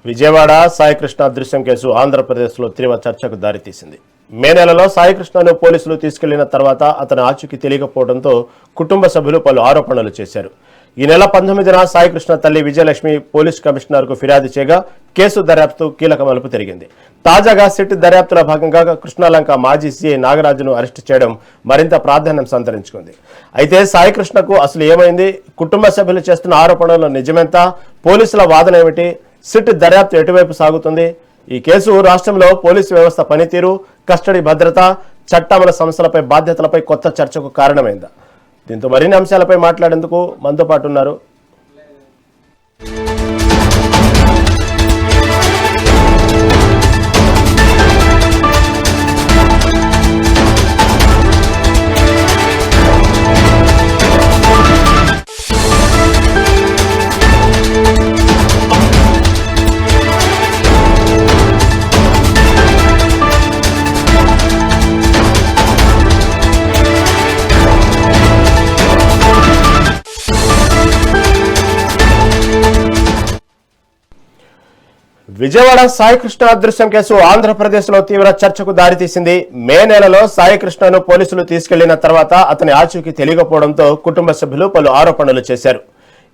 విజయవాడ సాయికృష్ణ అదృశ్యం కేసు ఆంధ్రప్రదేశ్లో తీవ్ర చర్చకు దారితీసింది. మే నెలలో సాయికృష్ణను పోలీసులు తీసుకెళ్లిన తర్వాత అతని ఆచూకీ తెలియకపోవడంతో కుటుంబ సభ్యులు పలు ఆరోపణలు చేశారు. ఈ నెల 19న సాయికృష్ణ తల్లి విజయలక్ష్మి పోలీస్ కమిషనర్కు ఫిర్యాదు చేయగా కేసు దర్యాప్తు కీలక మలుపు తిరిగింది. తాజాగా సిట్ దర్యాప్తులో భాగంగా కృష్ణాలంక మాజీ సీఐ నాగరాజును అరెస్టు చేయడం మరింత ప్రాధాన్యం సంతరించుకుంది. అయితే సాయికృష్ణకు అసలు ఏమైంది, కుటుంబ సభ్యులు చేస్తున్న ఆరోపణలు నిజమెంత, పోలీసుల వాదన ఏమిటి, సిట్ దర్యాప్తు ఎటువైపు సాగుతుంది, ఈ కేసు రాష్ట్రంలో పోలీసు వ్యవస్థ పనితీరు, కస్టడీ భద్రత, చట్టమల సంస్థలపై బాధ్యతలపై కొత్త చర్చకు కారణమైందా? దీంతో మరిన్ని అంశాలపై మాట్లాడేందుకు మనతో పాటు ఉన్నారు విజయవాడ సాయికృష్ణ అదృశ్యం కేసు ఆంధ్రప్రదేశ్లో తీవ్ర చర్చకు దారితీసింది. మే నెలలో సాయికృష్ణను పోలీసులు తీసుకెళ్లిన తర్వాత అతని ఆచూకీ తెలియకపోవడంతో కుటుంబ సభ్యులు పలు ఆరోపణలు చేశారు.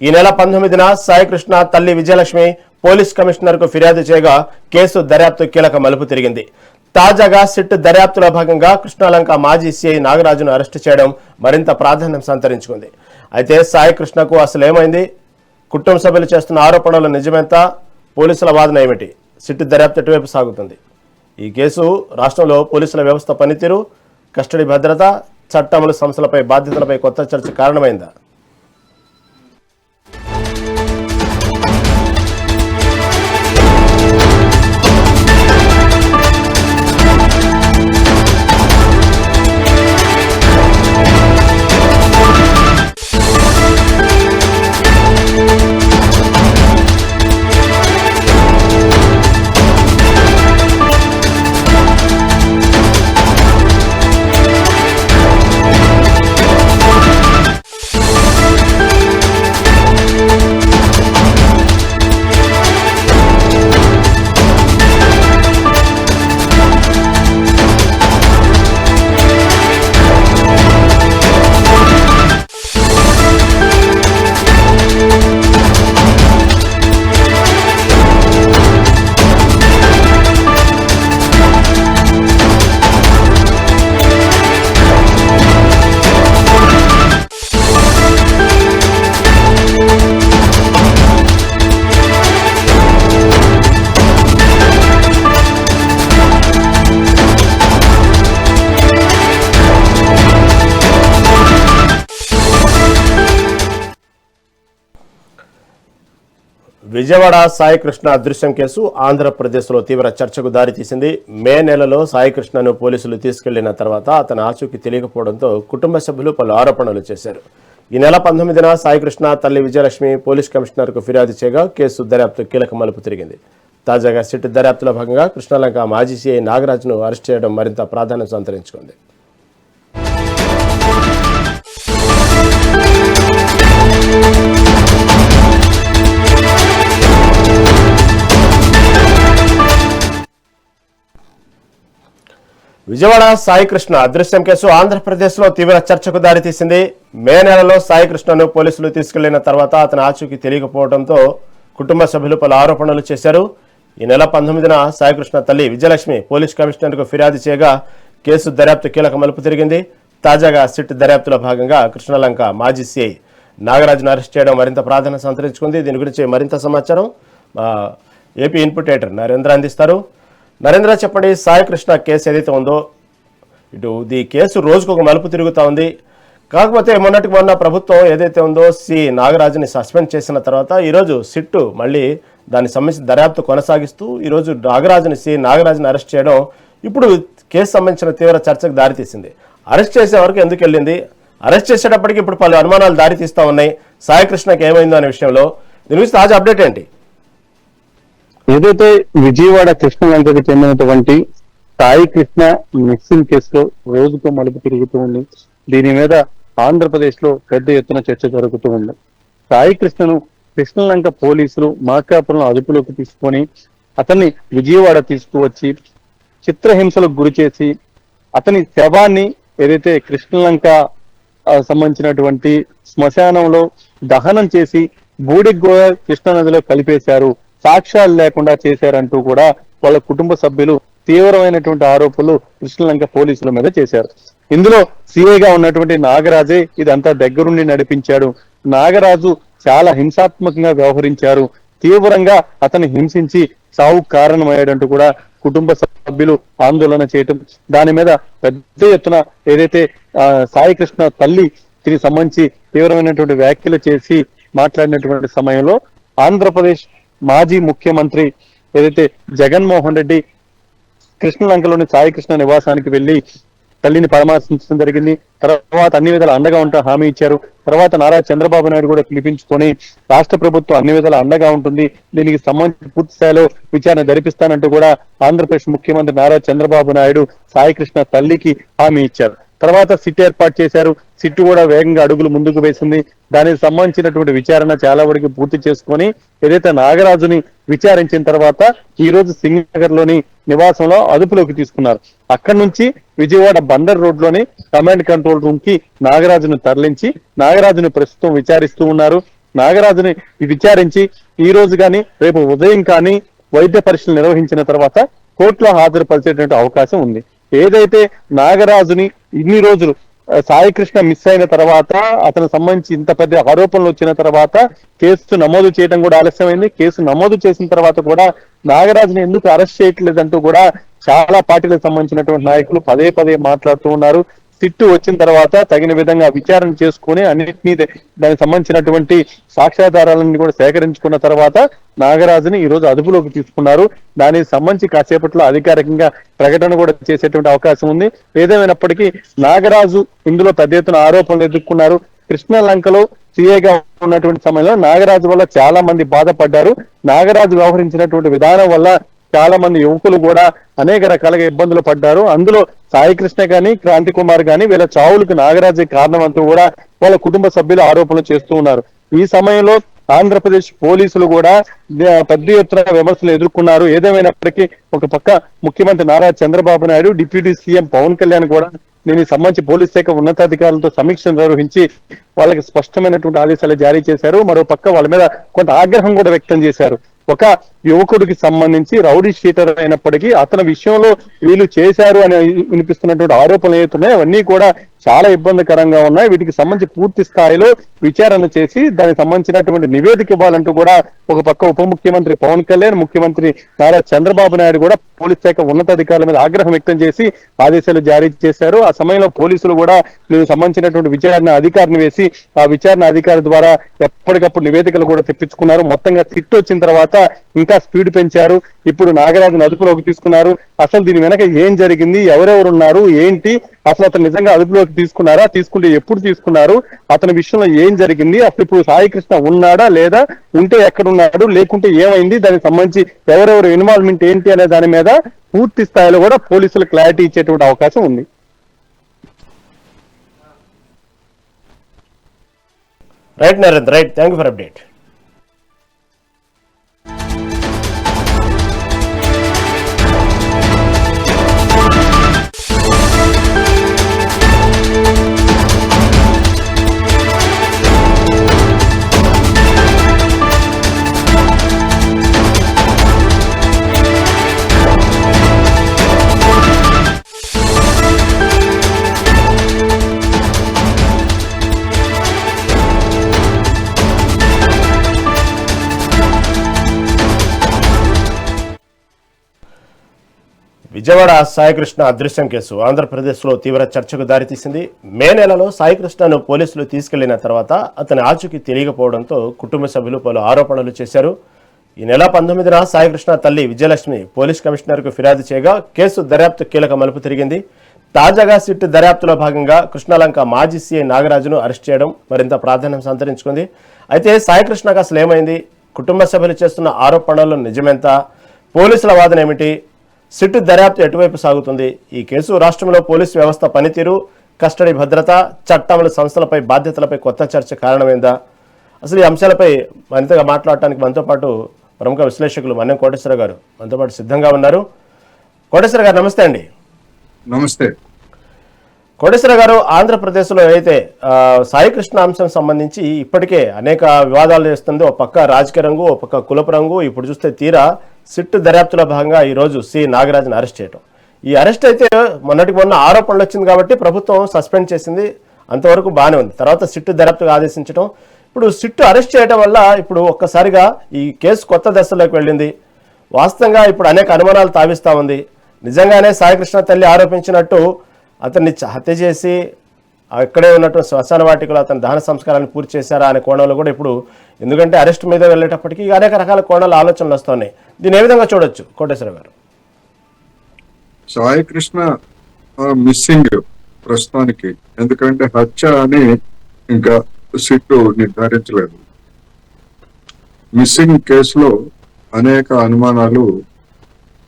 ఈ నెల 19న సాయికృష్ణ తల్లి విజయలక్ష్మి పోలీస్ కమిషనర్కు ఫిర్యాదు చేయగా కేసు దర్యాప్తు కీలక మలుపు తిరిగింది. తాజాగా సిట్ దర్యాప్తులో భాగంగా కృష్ణాలంక మాజీ సీఐ నాగరాజును అరెస్టు చేయడం మరింత ప్రాధాన్యం సంతరించుకుంది. అయితే సాయికృష్ణకు అసలు ఏమైంది, కుటుంబ సభ్యులు చేస్తున్న ఆరోపణలు నిజమెంత, పోలీసుల వాదన ఏమిటి, సిట్ దర్యాప్తు ఎటువైపు సాగుతుంది, ఈ కేసు రాష్ట్రంలో పోలీసుల వ్యవస్థ పనితీరు, కస్టడీ భద్రత, చట్టమలు సంస్థలపై బాధ్యతలపై కొత్త చర్చ కారణమైందా? విజయవాడ సాయికృష్ణ అదృశ్యం కేసు ఆంధ్రప్రదేశ్లో తీవ్ర చర్చకు దారితీసింది. మే నెలలో సాయికృష్ణను పోలీసులు తీసుకెళ్లిన తర్వాత అతని ఆచూకీ తెలియకపోవడంతో కుటుంబ సభ్యులు పలు ఆరోపణలు చేశారు. ఈ నెల 19న సాయికృష్ణ తల్లి విజయలక్ష్మి పోలీస్ కమిషనర్కు ఫిర్యాదు చేయగా కేసు దర్యాప్తు కీలక మలుపు తిరిగింది. తాజాగా సిట్ దర్యాప్తులో భాగంగా కృష్ణాలంక మాజీ సీఐ నాగరాజును అరెస్ట్ చేయడం మరింత ప్రాధాన్యం సంతరించుకుంది. విజయవాడ సాయికృష్ణ అదృశ్యం కేసు ఆంధ్రప్రదేశ్లో తీవ్ర చర్చకు దారితీసింది. మే నెలలో సాయికృష్ణను పోలీసులు తీసుకెళ్లిన తర్వాత అతని ఆచూకీ తెలియకపోవడంతో కుటుంబ సభ్యులు పలు ఆరోపణలు చేశారు. ఈ నెల 19న సాయికృష్ణ తల్లి విజయలక్ష్మి పోలీస్ కమిషనర్కు ఫిర్యాదు చేయగా కేసు దర్యాప్తు కీలక మలుపు తిరిగింది. తాజాగా సిట్ దర్యాప్తులో భాగంగా కృష్ణాలంక మాజీ సీఐ నాగరాజును అరెస్ట్ చేయడం మరింత ప్రాధాన్యం సంతరించుకుంది. దీని గురించి మరింత సమాచారం ఏపీ ఇన్పుట్ ఎడిటర్ నరేంద్ర అందిస్తారు. నరేంద్ర, చెప్పండి, సాయికృష్ణ కేసు ఏదైతే ఉందో ఈ కేసు రోజుకు ఒక మలుపు తిరుగుతూ ఉంది. కాకపోతే మొన్నటికి మొన్న ప్రభుత్వం ఏదైతే ఉందో నాగరాజుని సస్పెండ్ చేసిన తర్వాత ఈరోజు సిట్ మళ్ళీ దానికి సంబంధించిన దర్యాప్తు కొనసాగిస్తూ ఈరోజు నాగరాజుని అరెస్ట్ చేయడం ఇప్పుడు కేసు సంబంధించిన తీవ్ర చర్చకు దారితీసింది. అరెస్ట్ చేసే వరకు ఎందుకు వెళ్ళింది, అరెస్ట్ చేసేటప్పటికి ఇప్పుడు పలు అనుమానాలు దారితీస్తూ ఉన్నాయి. సాయికృష్ణకి ఏమైందో అనే విషయంలో దీని గురించి తాజా అప్డేట్ ఏంటి? ఏదైతే విజయవాడ కృష్ణలంకకు చెందినటువంటి సాయికృష్ణ మిక్సింగ్ కేసులో రోజుకు మలుపు తిరుగుతూ ఉంది. దీని మీద ఆంధ్రప్రదేశ్ లో పెద్ద ఎత్తున చర్చ జరుగుతూ ఉంది. సాయికృష్ణను కృష్ణలంక పోలీసులు మార్కాపురం అదుపులోకి తీసుకొని అతన్ని విజయవాడ తీసుకువచ్చి చిత్రహింసలకు గురి చేసి అతని శవాన్ని ఏదైతే కృష్ణలంక సంబంధించినటువంటి శ్మశానంలో దహనం చేసి బూడిగోడ కృష్ణా నదిలో కలిపేశారు, సాక్ష్యాలు లేకుండా చేశారంటూ కూడా వాళ్ళ కుటుంబ సభ్యులు తీవ్రమైనటువంటి ఆరోపణలు కృష్ణలంక పోలీసుల మీద చేశారు. ఇందులో సిఐగా ఉన్నటువంటి నాగరాజే ఇదంతా దగ్గరుండి నడిపించాడు. నాగరాజు చాలా హింసాత్మకంగా వ్యవహరించారు, తీవ్రంగా అతన్ని హింసించి సావు కారణమయ్యాడంటూ కూడా కుటుంబ సభ్యులు ఆందోళన చేయటం, దాని మీద పెద్ద ఎత్తున ఏదైతే సాయి కృష్ణ తల్లి దీనికి సంబంధించి తీవ్రమైనటువంటి వ్యాఖ్యలు చేసి మాట్లాడినటువంటి సమయంలో ఆంధ్రప్రదేశ్ మాజీ ముఖ్యమంత్రి ఏదైతే జగన్మోహన్ రెడ్డి కృష్ణలంకలోని సాయి కృష్ణ నివాసానికి వెళ్లి తల్లిని పరామర్శించడం జరిగింది. తర్వాత అన్ని విధాలు అండగా ఉంటా హామీ ఇచ్చారు. తర్వాత నారా చంద్రబాబు నాయుడు కూడా పిలిపించుకొని రాష్ట్ర ప్రభుత్వం అన్ని విధాలు అండగా ఉంటుంది, దీనికి సంబంధించి పూర్తి స్థాయిలో విచారణ జరిపిస్తానంటూ కూడా ఆంధ్రప్రదేశ్ ముఖ్యమంత్రి నారా చంద్రబాబు నాయుడు సాయి కృష్ణ తల్లికి హామీ ఇచ్చారు. తర్వాత సిట్ ఏర్పాటు చేశారు. సిట్ కూడా వేగంగా అడుగులు ముందుకు వేసింది. దానికి సంబంధించినటువంటి విచారణ చాలా వరకు పూర్తి చేసుకొని ఏదైతే నాగరాజుని విచారించిన తర్వాత ఈ రోజు సింగనగర్ లోని నివాసంలో అదుపులోకి తీసుకున్నారు. అక్కడి నుంచి విజయవాడ బందర్ రోడ్ లోని కమాండ్ కంట్రోల్ రూమ్ కి నాగరాజును తరలించి నాగరాజుని ప్రస్తుతం విచారిస్తూ ఉన్నారు. నాగరాజుని విచారించి ఈ రోజు కానీ రేపు ఉదయం కానీ వైద్య పరీక్షలు నిర్వహించిన తర్వాత కోర్టులో హాజరుపరిచేటువంటి అవకాశం ఉంది. ఏదైతే నాగరాజుని ఇన్ని రోజులు సాయి కృష్ణ మిస్ అయిన తర్వాత అతను సంబంధించి ఇంత పెద్ద ఆరోపణలు వచ్చిన తర్వాత కేసు నమోదు చేయడం కూడా ఆలస్యమైంది. కేసు నమోదు చేసిన తర్వాత కూడా నాగరాజుని ఎందుకు అరెస్ట్ చేయట్లేదంటూ కూడా చాలా పార్టీలకు సంబంధించినటువంటి నాయకులు పదే పదే మాట్లాడుతూ ఉన్నారు. సిట్టు వచ్చిన తర్వాత తగిన విధంగా విచారణ చేసుకుని అన్నింటినీ దానికి సంబంధించినటువంటి సాక్ష్యాధారాలన్నీ కూడా సేకరించుకున్న తర్వాత నాగరాజుని ఈ రోజు అదుపులోకి తీసుకున్నారు. దానికి సంబంధించి కాసేపట్లో అధికారికంగా ప్రకటన కూడా చేసేటువంటి అవకాశం ఉంది. ఏదేమైనప్పటికీ నాగరాజు ఇందులో పెద్ద ఎత్తున ఆరోపణలు ఎదుర్కొన్నారు. కృష్ణలంకలో సీఏగా ఉన్నటువంటి సమయంలో నాగరాజు వల్ల చాలా మంది బాధపడ్డారు. నాగరాజు వ్యవహరించినటువంటి విధానం వల్ల చాలా మంది యువకులు కూడా అనేక రకాలుగా ఇబ్బందులు పడ్డారు. అందులో సాయి కృష్ణ గాని క్రాంతి కుమార్ గాని వీళ్ళ చావులకు నాగరాజే కారణం అంటూ కూడా వాళ్ళ కుటుంబ సభ్యులు ఆరోపణలు చేస్తూ ఉన్నారు. ఈ సమయంలో ఆంధ్రప్రదేశ్ పోలీసులు కూడా పెద్ద ఎత్తున విమర్శలు ఎదుర్కొన్నారు. ఏదేమైనప్పటికీ ఒక పక్క ముఖ్యమంత్రి నారా చంద్రబాబు నాయుడు, డిప్యూటీ సీఎం పవన్ కళ్యాణ్ కూడా దీనికి సంబంధించి పోలీస్ శాఖ ఉన్నతాధికారులతో సమీక్ష నిర్వహించి వాళ్ళకి స్పష్టమైనటువంటి ఆదేశాలు జారీ చేశారు. మరో పక్క వాళ్ళ మీద కొంత ఆగ్రహం కూడా వ్యక్తం చేశారు. ఒక యువకుడికి సంబంధించి రౌడీ షీటర్ అయినప్పటికీ అతని విషయంలో వీళ్ళు చేశారు అని వినిపిస్తున్నటువంటి ఆరోపణలు ఏతున్నాయి అవన్నీ కూడా చాలా ఇబ్బందికరంగా ఉన్నాయి. వీటికి సంబంధించి పూర్తి స్థాయిలో విచారణ చేసి దానికి సంబంధించినటువంటి నివేదిక ఇవ్వాలంటూ కూడా ఒక పక్క ఉప ముఖ్యమంత్రి పవన్ కళ్యాణ్, ముఖ్యమంత్రి నారా చంద్రబాబు నాయుడు కూడా పోలీస్ శాఖ ఉన్నతాధికారుల మీద ఆగ్రహం వ్యక్తం చేసి ఆదేశాలు జారీ చేశారు. ఆ సమయంలో పోలీసులు కూడా దీనికి సంబంధించినటువంటి విచారణ అధికారిని వేసి ఆ విచారణ అధికారి ద్వారా ఎప్పటికప్పుడు నివేదికలు కూడా తెప్పించుకున్నారు. మొత్తంగా సిట్ వచ్చిన తర్వాత ఇంకా స్పీడ్ పెంచారు. ఇప్పుడు నాగరాజును అదుపులోకి తీసుకున్నారు. అసలు దీని వెనక ఏం జరిగింది, ఎవరెవరు ఉన్నారు, ఏంటి, అసలు అతను నిజంగా అదుపులోకి తీసుకున్నారా, తీసుకుంటే ఎప్పుడు తీసుకున్నారు, అతని విషయంలో ఏం జరిగింది, అసలు ఇప్పుడు సాయి కృష్ణ ఉన్నాడా లేదా, ఉంటే ఎక్కడున్నాడు, లేకుంటే ఏమైంది, దానికి సంబంధించి ఎవరెవరు ఇన్వాల్వ్మెంట్ ఏంటి అనే దాని మీద పూర్తి స్థాయిలో కూడా పోలీసులు క్లారిటీ ఇచ్చేటువంటి అవకాశం ఉంది. Right Narendra, right, thank you for update. Vijayawada Saikrishna అదృశ్యం కేసు ఆంధ్రప్రదేశ్లో తీవ్ర చర్చకు దారితీసింది. మే నెలలో సాయికృష్ణను పోలీసులు తీసుకెళ్లిన తర్వాత అతని ఆచూకీ తెలియకపోవడంతో కుటుంబ సభ్యులు పలు ఆరోపణలు చేశారు. ఈ నెల 19న సాయికృష్ణ తల్లి విజయలక్ష్మి పోలీస్ కమిషనర్కు ఫిర్యాదు చేయగా కేసు దర్యాప్తు కీలక మలుపు తిరిగింది. తాజాగా సిట్ దర్యాప్తులో భాగంగా కృష్ణలంక మాజీ సీఐ నాగరాజును అరెస్ట్ చేయడం మరింత ప్రాధాన్యం సంతరించుకుంది. అయితే సాయికృష్ణకు అసలు ఏమైంది, కుటుంబ సభ్యులు చేస్తున్న ఆరోపణలు నిజమెంత, పోలీసుల వాదన ఏమిటి, సిట్ దర్యాప్తు ఎటువైపు సాగుతుంది, ఈ కేసు రాష్ట్రంలో పోలీసు వ్యవస్థ పనితీరు, కస్టడీ భద్రత, చట్టంలో సంస్థలపై బాధ్యతలపై కొత్త చర్చ కారణమైందా, అసలు ఈ అంశాలపై మరింతగా మాట్లాడటానికి మనతో పాటు ప్రముఖ విశ్లేషకులు మన్యం కోటేశ్వర గారు మనతో పాటు సిద్ధంగా ఉన్నారు. కోటేశ్వర గారు నమస్తే అండి. నమస్తే. కోటేశ్వర గారు, ఆంధ్రప్రదేశ్లో అయితే సాయికృష్ణ అంశం సంబంధించి ఇప్పటికే అనేక వివాదాలు చేస్తుంది. ఒక పక్క రాజకీయ రంగు, ఒక పక్క కులపు రంగు. ఇప్పుడు చూస్తే తీరా సిట్ దర్యాప్తులో భాగంగా ఈరోజు సి నాగరాజును అరెస్ట్ చేయడం. ఈ అరెస్ట్ అయితే మొన్న ఆరోపణలు వచ్చింది కాబట్టి ప్రభుత్వం సస్పెండ్ చేసింది, అంతవరకు బాగానే ఉంది. తర్వాత సిట్ దర్యాప్తుగా ఆదేశించడం, ఇప్పుడు సిట్ అరెస్ట్ చేయడం వల్ల ఇప్పుడు ఒక్కసారిగా ఈ కేసు కొత్త దశలోకి వెళ్ళింది. వాస్తవంగా ఇప్పుడు అనేక అనుమానాలు తావిస్తూ ఉంది. నిజంగానే సాయికృష్ణ తల్లి ఆరోపించినట్టు అతన్ని హత్య చేసి అక్కడే ఉన్నటువంటి శ్మశాన వాటికలో అతని దహన సంస్కారాన్ని పూర్తి చేశారా అనే కోణంలో కూడా ఇప్పుడు, ఎందుకంటే అరెస్ట్ మీద వెళ్ళేటప్పటికీ అనేక రకాల కోణాల ఆలోచనలు వస్తున్నాయి. దీన్ని ఏ విధంగా చూడొచ్చు కోటేశ్వర గారు? సాయికృష్ణ మిస్సింగ్ ప్రస్తుతానికి, ఎందుకంటే హత్య అని ఇంకా సిట్టు నిర్ధారించలేదు. మిస్సింగ్ కేసులో అనేక అనుమానాలు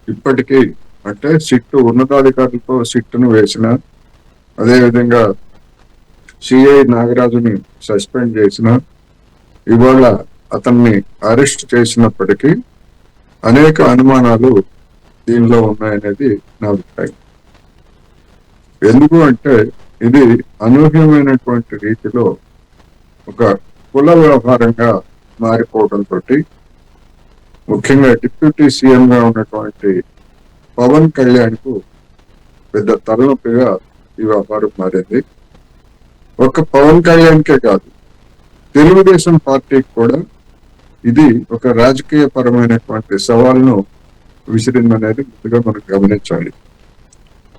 ఇప్పటికీ, అంటే సిట్టు ఉన్నతాధికారులతో సిట్టును వేసిన, అదేవిధంగా సిఐ నాగరాజుని సస్పెండ్ చేసిన, ఇవాళ అతన్ని అరెస్ట్ చేసినప్పటికీ అనేక అనుమానాలు దీనిలో ఉన్నాయనేది నా అభిప్రాయం. ఎందుకు అంటే ఇది అనూహ్యమైనటువంటి రీతిలో ఒక కుల వ్యవహారంగా మారిపోవడంతో, ముఖ్యంగా డిప్యూటీ సీఎం గా ఉన్నటువంటి పవన్ కళ్యాణ్ కు పెద్ద తలనొప్పిగా ఈ వ్యవహారం మారింది. ఒక పవన్ కళ్యాణ్కే కాదు, తెలుగుదేశం పార్టీకి కూడా ఇది ఒక రాజకీయ పరమైనటువంటి సవాల్ను విసిరిందనేది ముందుగా మనం గమనించాలి.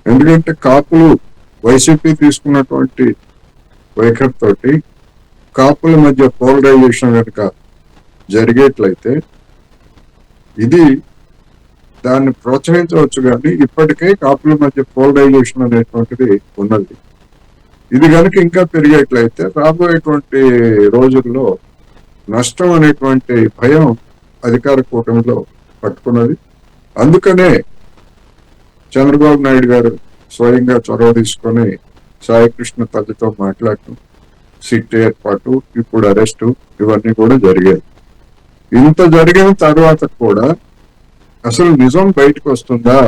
ఎందుకంటే కాపులు వైసీపీ తీసుకున్నటువంటి వైఖరితోటి కాపుల మధ్య పోలరైజేషన్ కనుక జరిగేట్లయితే ఇది దాన్ని ప్రోత్సహించవచ్చు, కానీ ఇప్పటికే కాపుల మధ్య పోలరైజేషన్ అనేటువంటిది ఉన్నది. ఇది కనుక ఇంకా పెరిగేట్లయితే రాబోయేటువంటి రోజుల్లో నష్టం అనేటువంటి భయం అధికార కూటమిలో పట్టుకున్నది. అందుకనే చంద్రబాబు నాయుడు గారు స్వయంగా చొరవ తీసుకొని సాయికృష్ణ తల్లితో మాట్లాడటం, సిట్ ఏర్పాటు, ఇప్పుడు అరెస్టు, ఇవన్నీ కూడా జరిగాయి. ఇంత జరిగిన తర్వాత కూడా అసలు నిజం బయటకు వస్తుందా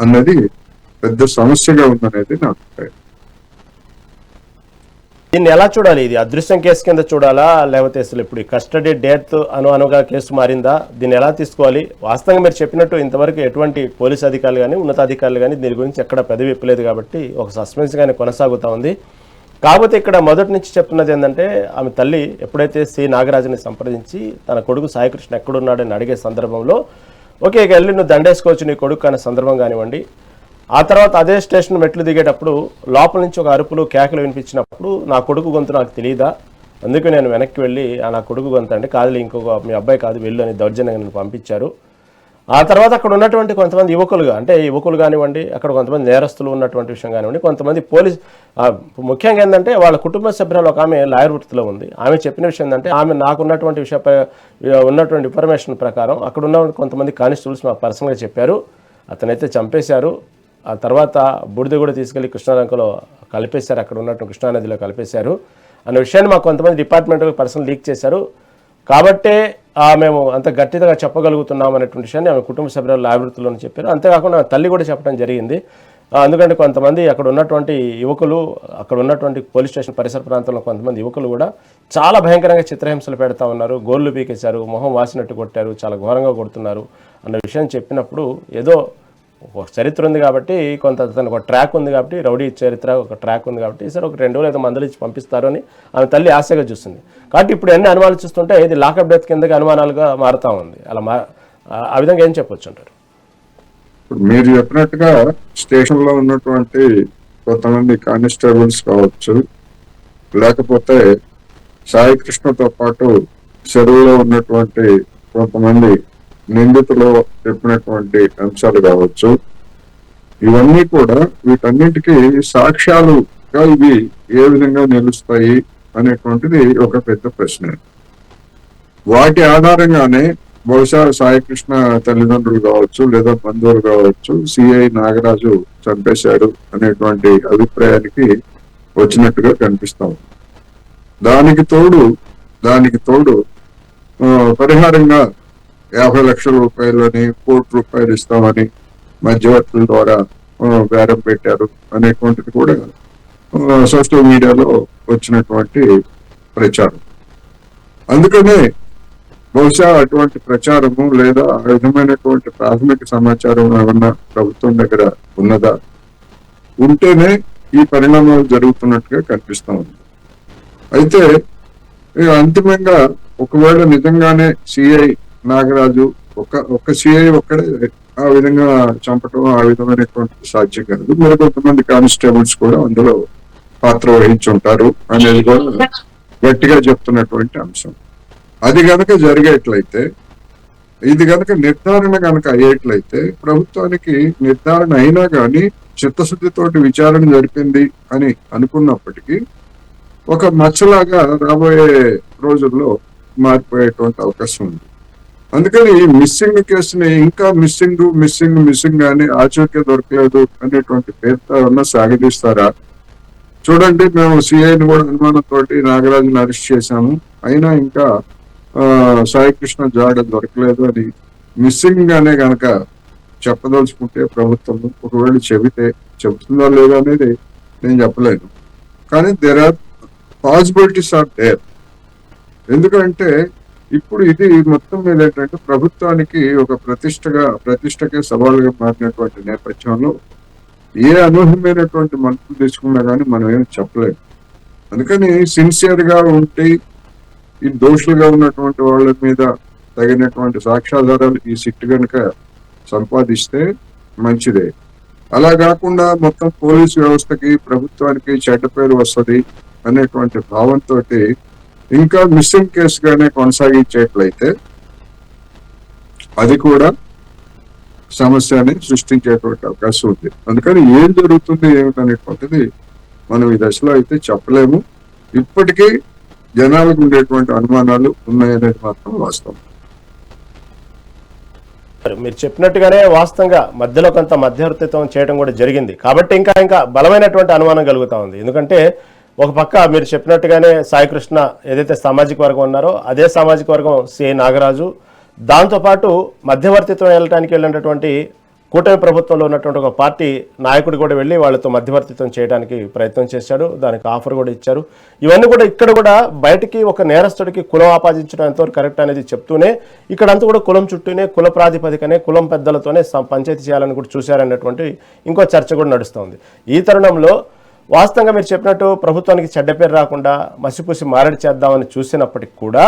అన్నది పెద్ద సమస్యగా ఉందనేది నా అభిప్రాయం. దీన్ని ఎలా చూడాలి? ఇది అదృశ్యం కేసు కింద చూడాలా, లేకపోతే అసలు ఇప్పుడు కస్టడీ డెత్ అనుగా కేసు మారిందా? దీన్ని ఎలా తీసుకోవాలి? వాస్తవంగా మీరు చెప్పినట్టు ఇంతవరకు ఎటువంటి పోలీస్ అధికారులు కానీ ఉన్నతాధికారులు కానీ దీని గురించి ఎక్కడ పెదవి విప్పలేదు కాబట్టి ఒక సస్పెన్స్ గానే కొనసాగుతూ ఉంది. కాకపోతే ఇక్కడ మొదటి నుంచి చెప్తున్నది ఏంటంటే, ఆమె తల్లి ఎప్పుడైతే సి నాగరాజుని సంప్రదించి తన కొడుకు సాయికృష్ణ ఎక్కడున్నాడని అడిగే సందర్భంలో, ఓకే ఇక వెళ్ళి నువ్వు దండేసుకోవచ్చు నీ కొడుకు అనే సందర్భం కానివ్వండి, ఆ తర్వాత అదే స్టేషన్ మెట్లు దిగేటప్పుడు లోపల నుంచి ఒక అరుపులు కేకలు వినిపించినప్పుడు నా కొడుకు గొంతు నాకు తెలియదా, అందుకే నేను వెనక్కి వెళ్ళి నా కొడుకు గొంతు అంటే కాదు ఇంకొక మీ అబ్బాయి కాదు వెళ్ళు అని దౌర్జన్యంగా నన్ను పంపించారు. ఆ తర్వాత అక్కడ ఉన్నటువంటి కొంతమంది యువకులుగా, అంటే యువకులు కానివ్వండి, అక్కడ కొంతమంది నేరస్తులు ఉన్నటువంటి విషయం కానివ్వండి, కొంతమంది పోలీస్, ముఖ్యంగా ఏంటంటే వాళ్ళ కుటుంబ సభ్యులు ఒక ఆమె లాయర్ వృత్తిలో ఉంది. ఆమె చెప్పిన విషయం ఏంటంటే, ఆమె నాకున్నటువంటి ఉన్నటువంటి ఇన్ఫర్మేషన్ ప్రకారం అక్కడ ఉన్న కొంతమంది కానిస్టేబుల్స్ మాకు పర్సనల్గా చెప్పారు, అతనైతే చంపేశారు, ఆ తర్వాత బూడిద కూడా తీసుకెళ్లి కృష్ణానదిలో కలిపేశారు, అక్కడ ఉన్నటువంటి కృష్ణానదిలో కలిపేశారు అనే విషయాన్ని మాకు కొంతమంది డిపార్ట్మెంట్ పర్సనల్ లీక్ చేశారు. కాబట్టే మేము అంత గట్టిగా చెప్పగలుగుతున్నాం అనేటువంటి విషయాన్ని ఆమె కుటుంబ సభ్యులు లాయవృత్తిలో చెప్పారు. అంతేకాకుండా తల్లి కూడా చెప్పడం జరిగింది. ఎందుకంటే కొంతమంది అక్కడ ఉన్నటువంటి యువకులు, అక్కడ ఉన్నటువంటి పోలీస్ స్టేషన్ పరిసర ప్రాంతంలో కొంతమంది యువకులు కూడా చాలా భయంకరంగా చిత్రహింసలు పెడతా ఉన్నారు, గోర్లు పీకేశారు, మొహం వాసినట్టు కొట్టారు, చాలా ఘోరంగా కొడుతున్నారు అన్న విషయం చెప్పినప్పుడు, ఏదో ఒక చరిత్ర ఉంది కాబట్టి, కొంత తనకు ఒక ట్రాక్ ఉంది కాబట్టి, రౌడీ చరిత్ర ఒక ట్రాక్ ఉంది కాబట్టి సరే ఒక 2 రోజులు ఏదో మందులు ఇచ్చి పంపిస్తారు అని ఆమె తల్లి ఆశగా చూస్తుంది. కాబట్టి ఇప్పుడు ఎన్ని అనుమానాలు చూస్తుంటే ఇది లాకప్ డెత్ కిందకి అనుమానాలుగా మారుతూ ఉంది. అలా ఆ విధంగా ఏం చెప్పొచ్చు అంటారు? మీరు చెప్పినట్టుగా స్టేషన్ లో ఉన్నటువంటి కొంతమంది కానిస్టేబుల్స్ కావచ్చు, లేకపోతే సాయికృష్ణతో పాటు చెరువులో ఉన్నటువంటి కొంతమంది నిందితులు చెప్పినటువంటి అంశాలు కావచ్చు, ఇవన్నీ కూడా వీటన్నిటికీ సాక్ష్యాలుగా ఇవి ఏ విధంగా నిలుస్తాయి అనేటువంటిది ఒక పెద్ద ప్రశ్న. వాటి ఆధారంగానే బహుశా సాయికృష్ణ తల్లిదండ్రులు కావచ్చు, లేదా బంధువులు కావచ్చు, సిఐ నాగరాజు చంపేశాడు అనేటువంటి అభిప్రాయానికి వచ్చినట్టుగా కనిపిస్తాం. దానికి తోడు దానికి తోడు పరిహారంగా 50 లక్షల రూపాయలని, 1 కోటి రూపాయలు ఇస్తామని మధ్యవర్తుల ద్వారా బేరం పెట్టారు అనేటువంటిది కూడా సోషల్ మీడియాలో వచ్చినటువంటి ప్రచారం. అందుకనే బహుశా అటువంటి ప్రచారము లేదా ఆ విధమైనటువంటి ప్రాథమిక సమాచారం ఏమన్నా ప్రభుత్వం దగ్గర ఉన్నదా, ఉంటేనే ఈ పరిణామాలు జరుగుతున్నట్టుగా కనిపిస్తా ఉంది. అయితే అంతిమంగా ఒకవేళ నిజంగానే సిఐ నాగరాజు ఒక సిఐ ఒక్కడే ఆ విధంగా చంపటం ఆ విధమైనటువంటి సాధ్యం కాదు, మరి కొంతమంది కానిస్టేబుల్స్ కూడా అందులో పాత్ర వహించుంటారు అనేది కూడా గట్టిగా చెప్తున్నటువంటి అంశం. అది గనక జరిగేట్లయితే, ఇది గనక నిర్ధారణ గనక అయ్యేట్లయితే, ప్రభుత్వానికి నిర్ధారణ అయినా కానీ చిత్తశుద్ధితోటి విచారణ జరిపింది అని అనుకున్నప్పటికీ ఒక మచ్చలాగా రాబోయే రోజుల్లో మారిపోయేటువంటి అవకాశం ఉంది. అందుకని ఈ మిస్సింగ్ కేసుని ఇంకా మిస్సింగ్ అని ఆచూకీ దొరకలేదు అనేటువంటి పేరుతో ఉన్న సాగదీస్తారా? చూడండి, మేము సిఐని కూడా అనుమానంతో నాగరాజుని అరెస్ట్ చేశాము, అయినా ఇంకా సాయికృష్ణ జాడ దొరకలేదు అని మిస్సింగ్ గానే గనక చెప్పదలుచుకుంటే ప్రభుత్వం, ఒకవేళ చెబుతుందా లేదా అనేది నేను చెప్పలేను, కానీ there are possibilities are there. ఎందుకంటే ఇప్పుడు ఇది మొత్తం మీద ఏంటంటే ప్రభుత్వానికి ఒక ప్రతిష్టకే సవాలుగా మారినటువంటి నేపథ్యంలో ఏ అనూహ్యమైనటువంటి మలుపులు తీసుకున్నా కానీ మనం ఏం చెప్పలేము. అందుకని సిన్సియర్ గా ఉంటే ఈ దోషులుగా ఉన్నటువంటి వాళ్ళ మీద తగినటువంటి సాక్ష్యాధారాలు ఈ సిట్ కనుక సంపాదిస్తే మంచిదే. అలా కాకుండా మొత్తం పోలీసు వ్యవస్థకి ప్రభుత్వానికి చెడ్డ పేరు వస్తుంది అనేటువంటి భావంతో ఇంకా మిస్సింగ్ కేసుగానే కొనసాగించేట్లయితే అది కూడా సమస్యని సృష్టించేటువంటి అవకాశం ఉంది. అందుకని ఏం జరుగుతుంది ఏమిటనేటువంటిది మనం ఈ దశలో అయితే చెప్పలేము. ఇప్పటికీ జనాలకు ఉండేటువంటి అనుమానాలు ఉన్నాయనేది మాత్రం వాస్తవం. మీరు చెప్పినట్టుగానే వాస్తవంగా మధ్యలో కొంత మధ్యవర్తిత్వం చేయడం కూడా జరిగింది కాబట్టి ఇంకా బలమైనటువంటి అనుమానం కలుగుతా ఉంది. ఎందుకంటే ఒక పక్క మీరు చెప్పినట్టుగానే సాయికృష్ణ ఏదైతే సామాజిక వర్గం ఉన్నారో అదే సామాజిక వర్గం సిఐ నాగరాజు, దాంతోపాటు మధ్యవర్తిత్వం వెళ్ళినటువంటి కూటమి ప్రభుత్వంలో ఉన్నటువంటి ఒక పార్టీ నాయకుడు కూడా వెళ్ళి వాళ్ళతో మధ్యవర్తిత్వం చేయడానికి ప్రయత్నం చేశాడు, దానికి ఆఫర్ కూడా ఇచ్చారు. ఇవన్నీ కూడా ఇక్కడ కూడా బయటికి ఒక నేరస్తుడికి కులం ఆపాదించడం ఎంతవరకు కరెక్ట్ అనేది చెప్తూనే ఇక్కడంతా కూడా కులం చుట్టూనే కుల ప్రాతిపదికనే కులం పెద్దలతోనే పంచాయతీ చేయాలని కూడా చూశారన్నటువంటి ఇంకో చర్చ కూడా నడుస్తుంది. ఈ తరుణంలో వాస్తవంగా మీరు చెప్పినట్టు ప్రభుత్వానికి చెడ్డ పేరు రాకుండా మసిపూసి మారడి చేద్దామని చూసినప్పటికి కూడా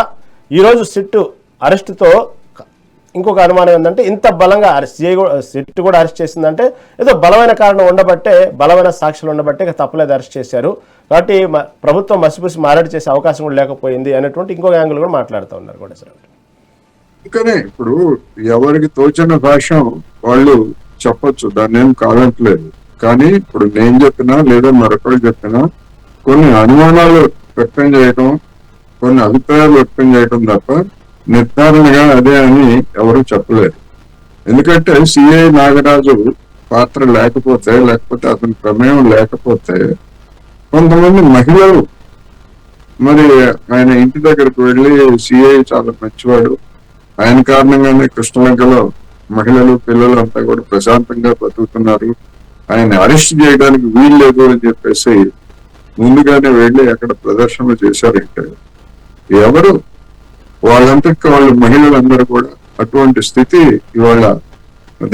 ఈరోజు సిట్టు అరెస్టుతో ఇంకొక అనుమానం ఏంటంటే ఇంత బలంగా సిట్ కూడా అరెస్ట్ చేసిందంటే ఏదో బలమైన కారణం ఉండబట్టే, బలమైన సాక్షులు ఉండబట్టే తప్పలేదు అరెస్ట్ చేశారు కాబట్టి ప్రభుత్వం మసిపూసి మారడి చేసే అవకాశం కూడా లేకపోయింది అనేటువంటి ఇంకొక యాంగిల్ కూడా మాట్లాడుతూ ఉన్నారు కూడా సార్. అందుకనే ఇప్పుడు ఎవరికి తోచిన భాష వాళ్ళు చెప్పొచ్చు, దాన్ని ఏం కాదంటలేదు. కానీ ఇప్పుడు నేను చెప్పినా లేదా మరొకరు చెప్పినా కొన్ని అనుమానాలు వ్యక్తం చేయడం, కొన్ని అభిప్రాయాలు వ్యక్తం చేయడం తప్ప నిర్ధారణగా అదే అని ఎవరు చెప్పలేరు. ఎందుకంటే సిఐ నాగరాజు పాత్ర లేకపోతే అతని ప్రమేయం లేకపోతే కొంతమంది మహిళలు మరి ఆయన ఇంటి దగ్గరకు వెళ్ళి సిఐ చాలా మంచివాడు, ఆయన కారణంగానే కృష్ణలంకలో మహిళలు పిల్లలు అంతా కూడా ప్రశాంతంగా బతుకుతున్నారు, ఆయన అరెస్ట్ చేయడానికి వీల్లేదు అని చెప్పేసి ముందుగానే వెళ్ళి అక్కడ ప్రదర్శనలు చేశారంటే ఎవరు వాళ్ళంతటి వాళ్ళు మహిళలందరూ కూడా అటువంటి స్థితి ఇవాళ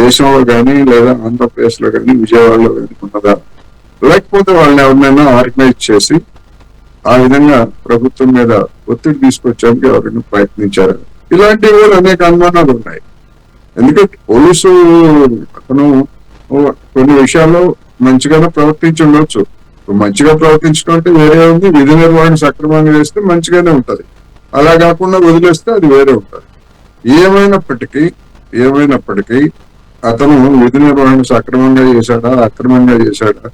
దేశంలో కానీ లేదా ఆంధ్రప్రదేశ్ లో కానీ విజయవాడలో కానీ ఉన్నదా? లేకపోతే వాళ్ళని ఎవరినైనా ఆర్గనైజ్ చేసి ఆ విధంగా ప్రభుత్వం మీద ఒత్తిడి తీసుకొచ్చేందుకు ఎవరైనా ప్రయత్నించారు? ఇలాంటివి కూడా అనేక అనుమానాలు ఉన్నాయి. ఎందుకంటే పోలీసు అతను కొన్ని విషయాల్లో మంచిగానే ప్రవర్తించి ఉండొచ్చు. మంచిగా ప్రవర్తించడం అంటే వేరే ఉంది, విధి నిర్వహణ సక్రమంగా చేస్తే మంచిగానే ఉంటది, అలా కాకుండా వదిలేస్తే అది వేరే ఉంటుంది. ఏమైనప్పటికీ అతను విధి నిర్వహణ సక్రమంగా చేశాడా అక్రమంగా చేశాడా?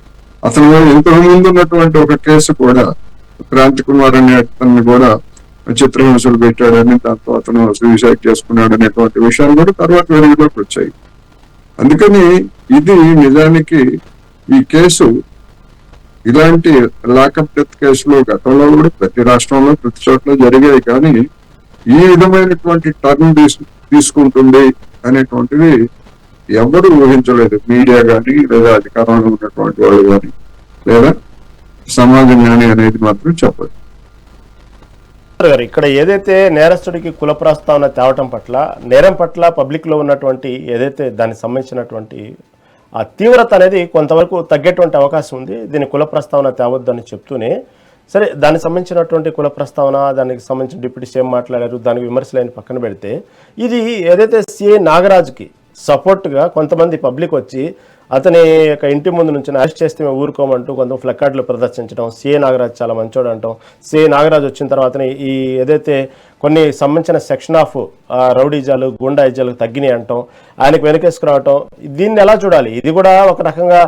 అతను ఇంతకు ముందు ఉన్నటువంటి ఒక కేసు కూడా క్రాంతి కుమార్ అనే అతన్ని కూడా చిత్రహింసలు పెట్టాడని, దాంతో అతను సూసైడ్ చేసుకున్నాడు అనేటువంటి విషయాలు కూడా తర్వాత వెలుగులోకి వచ్చాయి. అందుకని ఇది నిజానికి ఈ కేసు ఇలాంటి లాకప్ డెత్ కేసులు గతంలో కూడా ప్రతి రాష్ట్రంలో ప్రతి చోట్ల జరిగాయి, కానీ ఈ విధమైనటువంటి టర్న్ తీసుకుంటుంది అనేటువంటిది ఎవరు ఊహించలేదు. మీడియా కానీ, లేదా అధికారంలో ఉన్నటువంటి వాళ్ళు కానీ, లేదా సమాజం కానీ అనేది మాత్రం చెప్పదు. గారు, ఇక్కడ ఏదైతే నేరస్తుడికి కుల ప్రస్తావన తేవటం పట్ల, నేరం పట్ల పబ్లిక్ లో ఉన్నటువంటి ఏదైతే దానికి సంబంధించినటువంటి ఆ తీవ్రత అనేది కొంతవరకు తగ్గేటువంటి అవకాశం ఉంది. దీని కుల ప్రస్తావన తేవద్దని చెప్తూనే, సరే దానికి సంబంధించినటువంటి కుల ప్రస్తావన, దానికి సంబంధించిన డిప్యూటీ సీఎం మాట్లాడారు, దానికి విమర్శలు పక్కన పెడితే, ఇది ఏదైతే సిఐ నాగరాజ్కి సపోర్ట్గా కొంతమంది పబ్లిక్ వచ్చి అతని యొక్క ఇంటి ముందు నుంచి అరెస్ట్ చేస్తే మేము ఊరుకోమంటూ కొంత ఫ్లక్కార్డులు ప్రదర్శించడం, సిఐ నాగరాజ్ చాలా మంచోడు అంటాం, సిఐ నాగరాజ్ వచ్చిన తర్వాతనే ఈ ఏదైతే కొన్ని సంబంధించిన సెక్షన్ ఆఫ్ రౌడీజాలు గుండాయిజాలు తగ్గినాయి అంటాం, ఆయనకు వెనకేసుకురావటం, దీన్ని ఎలా చూడాలి? ఇది కూడా ఒక రకంగా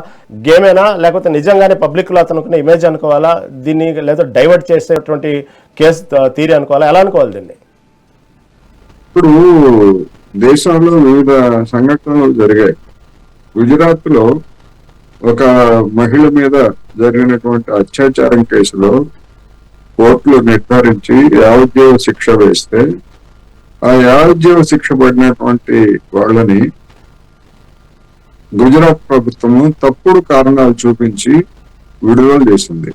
గేమేనా, లేకపోతే నిజంగానే పబ్లిక్లో అతనుకున్న ఇమేజ్ అనుకోవాలా, దీన్ని లేదా డైవర్ట్ చేసేటువంటి కేసు తీరి అనుకోవాలా, ఎలా అనుకోవాలి దీన్ని? ఇప్పుడు దేశంలో వివిధ సంఘటనలు జరిగాయి. గుజరాత్ లో ఒక మహిళ మీద జరిగినటువంటి అత్యాచారం కేసులో కోర్టులు నిర్ధారించి యావజ్జీవ శిక్ష వేస్తే, ఆ యావజ్జీవ శిక్ష పడినటువంటి వాళ్ళని గుజరాత్ ప్రభుత్వము తప్పుడు కారణాలు చూపించి విడుదల చేసింది.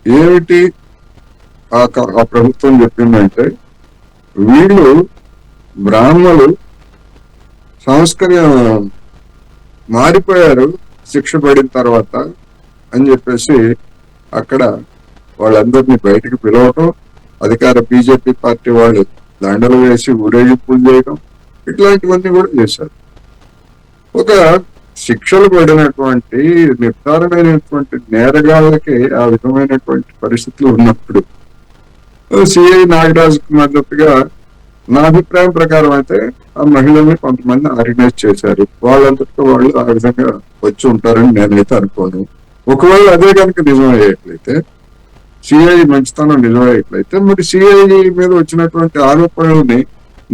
ఏమిటి ఆ ప్రభుత్వం చెప్పిందంటే, వీళ్ళు బ్రాహ్మణులు మారిపోయారు శిక్ష పడిన తర్వాత అని చెప్పేసి అక్కడ వాళ్ళందరినీ బయటకు పిలవటం, అధికార బీజేపీ పార్టీ వాళ్ళు దండలు వేసి ఊరేగింపులు చేయడం, ఇట్లాంటివన్నీ కూడా చేశారు. ఒక శిక్షలు పడినటువంటి నిర్ధారణమైనటువంటి నేరగాళ్ళకి ఆ విధమైనటువంటి పరిస్థితులు ఉన్నప్పుడు సిఐ నాగరాజ్ కు మద్దతుగా నా అభిప్రాయం ప్రకారం అయితే ఆ మహిళల్ని కొంతమంది ఆర్గనైజ్ చేశారు. వాళ్ళంతటితో వాళ్ళు ఆ విధంగా వచ్చి ఉంటారని నేనైతే అనుకోను. ఒకవేళ అదే కనుక నిజమయ్యేట్లయితే, సిఐ మంచితనం నిజమయ్యేట్లయితే, మరి సిఐ మీద వచ్చినటువంటి ఆరోపణలని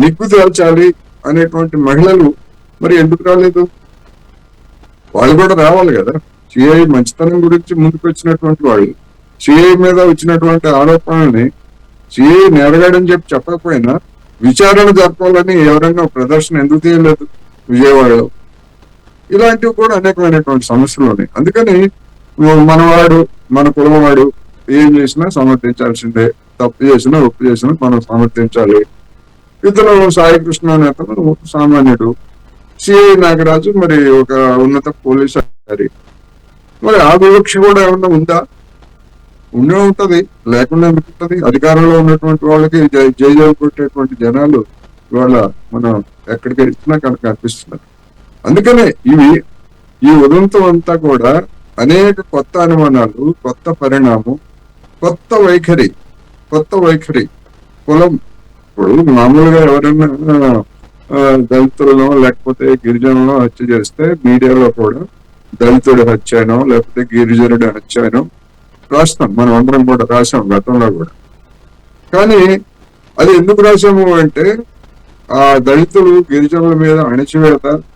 నిగ్గు తేల్చాలి అనేటువంటి మహిళలు మరి ఎందుకు రాలేదు? వాళ్ళు కూడా రావాలి కదా. సిఐ మంచితనం గురించి ముందుకు వచ్చినటువంటి వాళ్ళు సిఐ మీద వచ్చినటువంటి ఆరోపణల్ని సిఐ నేరగాడని చెప్పకపోయినా విచారణ జరపాలని ఎవరైనా ప్రదర్శన ఎందుకు తీయలేదు విజయవాడలో? ఇలాంటివి కూడా అనేకమైనటువంటి సమస్యలు ఉన్నాయి. అందుకని మనవాడు, మన కులవాడు ఏం చేసినా సమర్థించాల్సిందే, తప్పు చేసినా ఒప్పు చేసినా మనం సమర్థించాలి. ఇతను సాయి కృష్ణ అనే అతను సామాన్యుడు, సిఐ నాగరాజు మరి ఒక ఉన్నత పోలీస్ అధికారి. మరి ఆ వివక్ష కూడా ఏమన్నా ఉందా? ఉండే ఉంటది, లేకుండా ఎందుకుంటది? అధికారంలో ఉన్నటువంటి వాళ్ళకి జైలు కొట్టేటువంటి జనాలు ఇవాళ మనం ఎక్కడికి ఇచ్చినా కనుక అనిపిస్తున్నారు. అందుకనే ఈ ఉదంతం అంతా కూడా అనేక కొత్త అనుమానాలు, కొత్త పరిణామం, కొత్త వైఖరి. కులం ఇప్పుడు మామూలుగా ఎవరైనా దళితులను లేకపోతే గిరిజనులను హత్య చేస్తే మీడియాలో కూడా దళితుడి హత్యనో లేకపోతే గిరిజనుడి హత్యనో రాస్తాం. మనం అందరం కూడా రాసాం గతంలో కూడా. కానీ అది ఎందుకు రాసాము అంటే, ఆ దళితులు గిరిజనుల మీద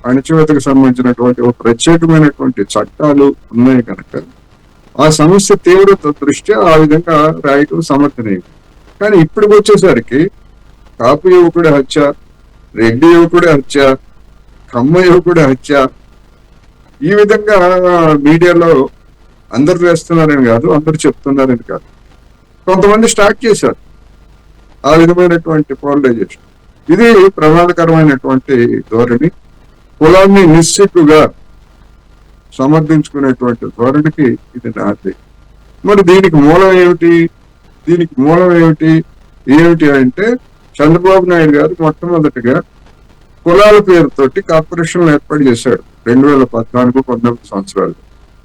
అణచివేతకు సంబంధించినటువంటి ఒక ప్రత్యేకమైనటువంటి చట్టాలు ఉన్నాయి కనుక ఆ సమస్య తీవ్రత దృష్ట్యా ఆ విధంగా రాయటం సమర్థనీయం. కానీ ఇప్పటికి వచ్చేసరికి కాపు యువకుడి హత్య, రెడ్డి యువకుడి హత్య, కమ్మ యువకుడి హత్య, ఈ విధంగా మీడియాలో అందరు వేస్తున్నారని కాదు, అందరు చెప్తున్నారని కాదు, కొంతమంది స్టార్ట్ చేశారు ఆ విధమైనటువంటి పోలరైజేషన్. ఇది ప్రమాదకరమైనటువంటి ధోరణి. కులాన్ని నిస్సిగ్గుగా సమర్థించుకునేటువంటి ధోరణికి ఇది నాది. మరి దీనికి మూలం ఏమిటి అంటే, చంద్రబాబు నాయుడు గారు మొట్టమొదటిగా కులాల పేరుతోటి కార్పొరేషన్లు ఏర్పాటు చేశాడు 2014-19 సంవత్సరాలు.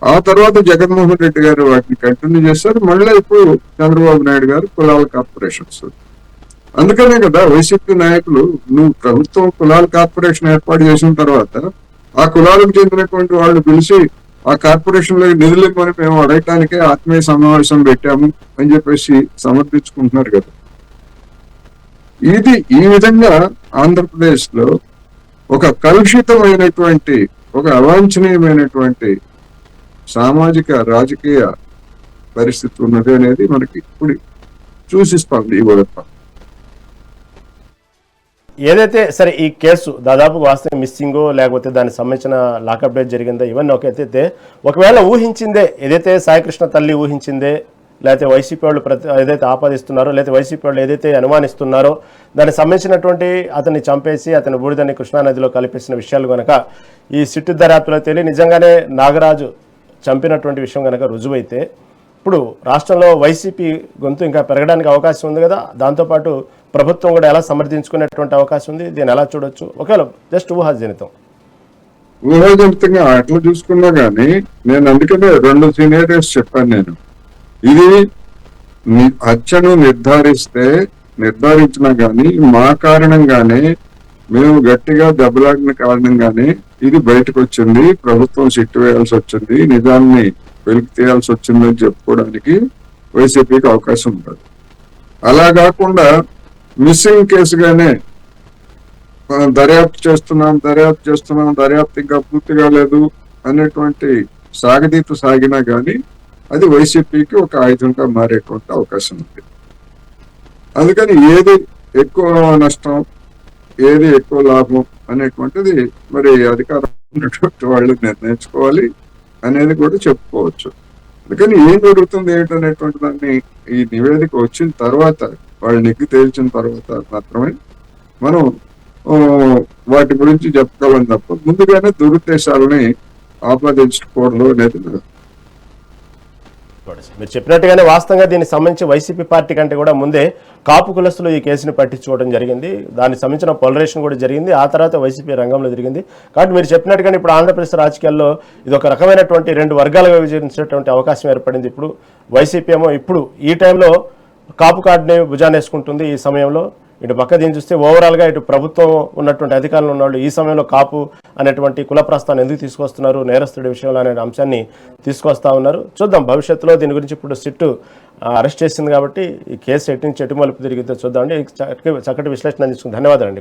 ఆ తర్వాత జగన్మోహన్ రెడ్డి గారు వాటిని కంటిన్యూ చేశారు. మళ్ళీ ఇప్పుడు చంద్రబాబు నాయుడు గారు కులాల కార్పొరేషన్స్. అందుకనే కదా వైసీపీ నాయకులు, నువ్వు ప్రభుత్వం కులాల కార్పొరేషన్ ఏర్పాటు చేసిన తర్వాత ఆ కులాలకు చెందినటువంటి వాళ్ళు పిలిచి ఆ కార్పొరేషన్ లో నిధులు ఇవ్వని మేము అడగటానికే ఆత్మీయ సమావేశం పెట్టాము అని చెప్పేసి సమర్థించుకుంటున్నారు కదా. ఈ విధంగా ఆంధ్రప్రదేశ్ లో ఒక కలుషితమైనటువంటి, ఒక అవాంఛనీయమైనటువంటి సామాజిక రాజకీయ పరిస్థితి ఉన్నది అనేది మనకి ఇప్పుడు సూచిస్తుంది ఈ వార్త. ఏదైతే సరే ఈ కేసు దాదాపు వాస్తవం మిస్సింగో లేకపోతే దానికి సంబంధించిన లాకప్ డేట్ జరిగిందో ఇవన్నీ ఒక ఎత్తైతే, ఒకవేళ ఊహించిందే ఏదైతే సాయికృష్ణ తల్లి ఊహించిందే, లేకపోతే వైసీపీ వాళ్ళు ఏదైతే ఆపాదిస్తున్నారో, లేకపోతే వైసీపీ వాళ్ళు ఏదైతే అనుమానిస్తున్నారో దానికి సంబంధించినటువంటి అతన్ని చంపేసి అతని బూడిదని కృష్ణానదిలో కలిపేసిన విషయాలు కనుక ఈ సిట్టు దర్యాప్తులో తెలియ నిజంగానే నాగరాజు చంపినటువంటి విషయం కనుక రుజువైతే ఇప్పుడు రాష్ట్రంలో వైసీపీ గొంతు ఇంకా పెరగడానికి అవకాశం ఉంది కదా, దాంతోపాటు ప్రభుత్వం కూడా ఎలా సమర్థించుకునేటువంటి అవకాశం ఉంది, దీన్ని ఎలా చూడొచ్చు? ఒకవేళ జస్ట్ ఊహాజనితం ఊహాజనితంగా అట్లా చూసుకున్నా గానీ నేను అందుకనే 2 సినారియోస్ చెప్పాను. నేను ఇది హత్యను నిర్ధారించినా గానీ మా కారణంగానే, మేము గట్టిగా దెబ్బలాడిన కారణంగానే ఇది బయటకు వచ్చింది, ప్రభుత్వం సిట్టు వేయాల్సి వచ్చింది, నిజాన్ని వెలికి తీయాల్సి వచ్చిందని చెప్పుకోవడానికి వైసీపీకి అవకాశం ఉంటుంది. అలా కాకుండా మిస్సింగ్ కేసుగానే దర్యాప్తు చేస్తున్నాం దర్యాప్తు ఇంకా పూర్తి కాలేదు అనేటువంటి సాగదీత సాగినా గానీ అది వైసీపీకి ఒక ఆయుధంగా మారేటువంటి అవకాశం ఉంది. అందుకని ఏది ఎక్కువ నష్టం, ఏది ఎక్కువ లాభం అనేటువంటిది మరి అధికారం ఉన్నటువంటి వాళ్ళు నిర్ణయించుకోవాలి అనేది కూడా చెప్పుకోవచ్చు. అందుకని ఏం జరుగుతుంది ఏంటనేటువంటి దాన్ని ఈ నివేదిక వచ్చిన తర్వాత, వాళ్ళు నెగ్గి తేల్చిన తర్వాత మాత్రమే మనం వాటి గురించి చెప్పగలం తప్ప ముందుగానే దురుద్దేశాలని ఆపాదించకూడదు అనేది. మీరు చెప్పినట్టుగానే వాస్తవంగా దీనికి సంబంధించి వైసీపీ పార్టీ కంటే కూడా ముందే కాపు కులస్తులు ఈ కేసుని పట్టించుకోవడం జరిగింది, దానికి సంబంధించిన పొలరేషన్ కూడా జరిగింది, ఆ తర్వాత వైసీపీ రంగంలో జరిగింది. కాబట్టి మీరు చెప్పినట్టుగానే ఇప్పుడు ఆంధ్రప్రదేశ్ రాజకీయాల్లో ఇది ఒక రకమైనటువంటి 2 వర్గాలుగా విభజించేటువంటి అవకాశం ఏర్పడింది. ఇప్పుడు వైసీపీ ఏమో ఇప్పుడు ఈ టైంలో కాపు కార్డుని భుజానేసుకుంటుంది. ఈ సమయంలో ఇటు పక్క దీన్ని చూస్తే ఓవరాల్గా ఇటు ప్రభుత్వం ఉన్నటువంటి అధికారులు ఉన్నవాళ్ళు ఈ సమయంలో కాపు అనేటువంటి కుల ప్రస్తావన ఎందుకు తీసుకొస్తున్నారు, నేరస్తుడి విషయంలో అనే అంశాన్ని తీసుకొస్తా ఉన్నారు. చూద్దాం భవిష్యత్తులో దీని గురించి. ఇప్పుడు సిట్టు అరెస్ట్ చేసింది కాబట్టి ఈ కేసు ఎటు నుంచి ఎటు మలుపు తిరిగితే చూద్దామండి. చక్కటి విశ్లేషణ అందించుకుని ధన్యవాదాలండి.